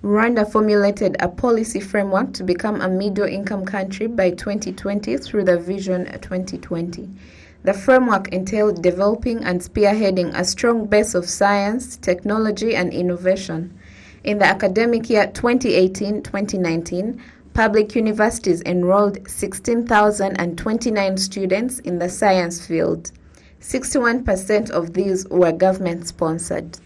Rwanda formulated a policy framework to become a middle-income country by 2020 through the Vision 2020. The framework entailed developing and spearheading a strong base of science, technology, and innovation. In the academic year 2018-2019, public universities enrolled 16,029 students in the science field. 61% of these were government-sponsored.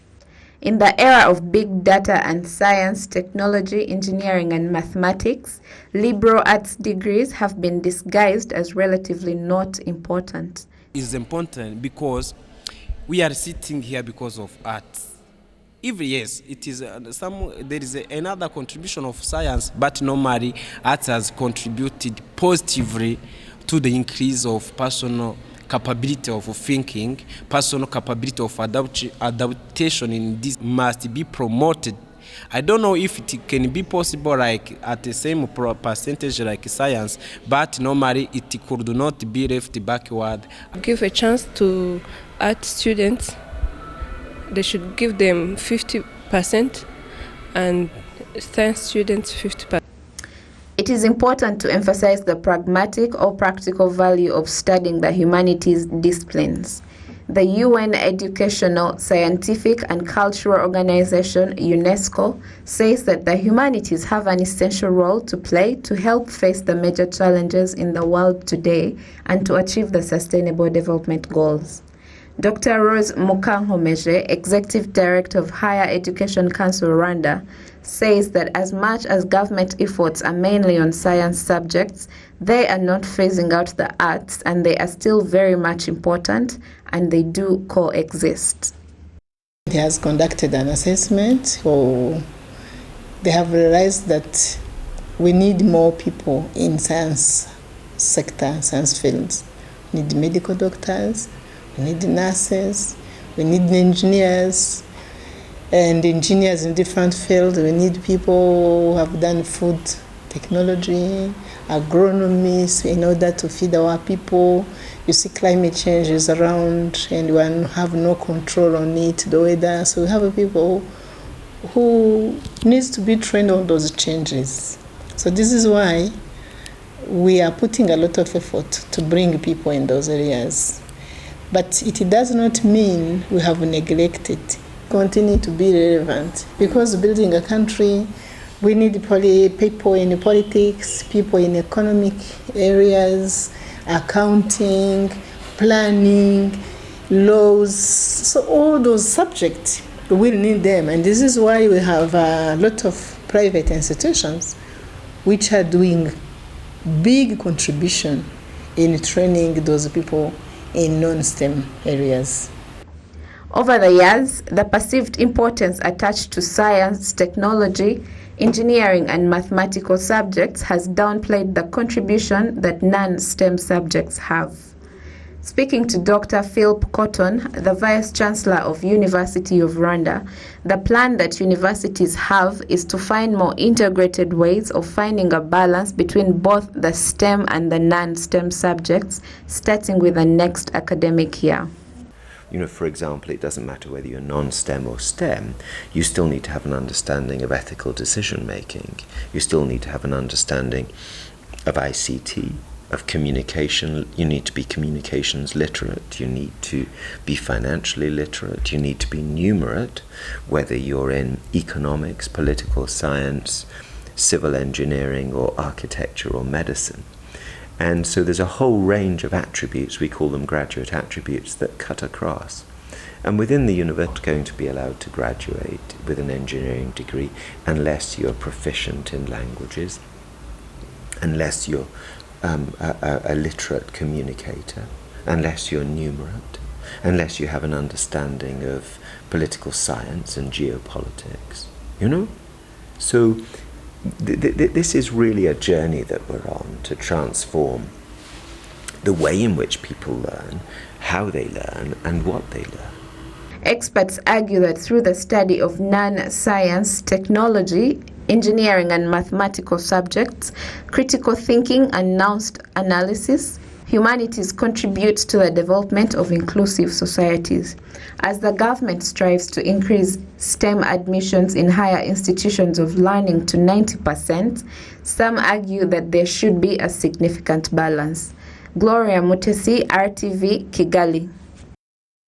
In the era of big data and science, technology, engineering, and mathematics, liberal arts degrees have been disguised as relatively not important. It's important because we are sitting here because of arts. Even yes, it is there is another contribution of science, but normally arts has contributed positively to the increase of personal capability of thinking, personal capability of adaptation in this must be promoted. I don't know if it can be possible like at the same percentage like science, but normally it could not be left backward. Give a chance to art students. They should give them 50% and science students 50%. It is important to emphasize the pragmatic or practical value of studying the humanities disciplines. The UN Educational, Scientific and Cultural Organization, UNESCO, says that the humanities have an essential role to play to help face the major challenges in the world today and to achieve the Sustainable Development Goals. Dr. Rose Mukankomeje, Executive Director of Higher Education Council Rwanda, says that as much as government efforts are mainly on science subjects, they are not phasing out the arts and they are still very much important and they do coexist. He has conducted an assessment, so they have realized that we need more people in science sector, science fields. We need medical doctors, we need nurses, we need engineers, and engineers in different fields. We need people who have done food technology, agronomists, in order to feed our people. You see, climate change is around and we have no control on it, the weather. So we have people who needs to be trained on those changes. So this is why we are putting a lot of effort to bring people in those areas. But it does not mean we have neglected. Continue to be relevant, because building a country, we need people in politics, people in economic areas, accounting, planning, laws. So all those subjects, we need them. And this is why we have a lot of private institutions which are doing big contribution in training those people in non-STEM areas. Over the years, the perceived importance attached to science, technology, engineering, and mathematical subjects has downplayed the contribution that non-STEM subjects have. Speaking to Dr. Philip Cotton, the Vice Chancellor of University of Rwanda, the plan that universities have is to find more integrated ways of finding a balance between both the STEM and the non-STEM subjects, starting with the next academic year. You know, for example, it doesn't matter whether you're non-STEM or STEM, you still need to have an understanding of ethical decision-making. You still need to have an understanding of ICT, of communication. You need to be communications literate. You need to be financially literate. You need to be numerate, whether you're in economics, political science, civil engineering, or architecture or medicine. And so there's a whole range of attributes, we call them graduate attributes, that cut across. And within the university, you're going to be allowed to graduate with an engineering degree unless you're proficient in languages, unless you're a literate communicator, unless you're numerate, unless you have an understanding of political science and geopolitics, you know? So this is really a journey that we're on to transform the way in which people learn, how they learn, and what they learn. Experts argue that through the study of non-science, technology, engineering and mathematical subjects, critical thinking and nuanced analysis, Humanities contribute to the development of inclusive societies. As the government strives to increase STEM admissions in higher institutions of learning to 90%, some argue that there should be a significant balance. Gloria Mutesi, RTV, Kigali.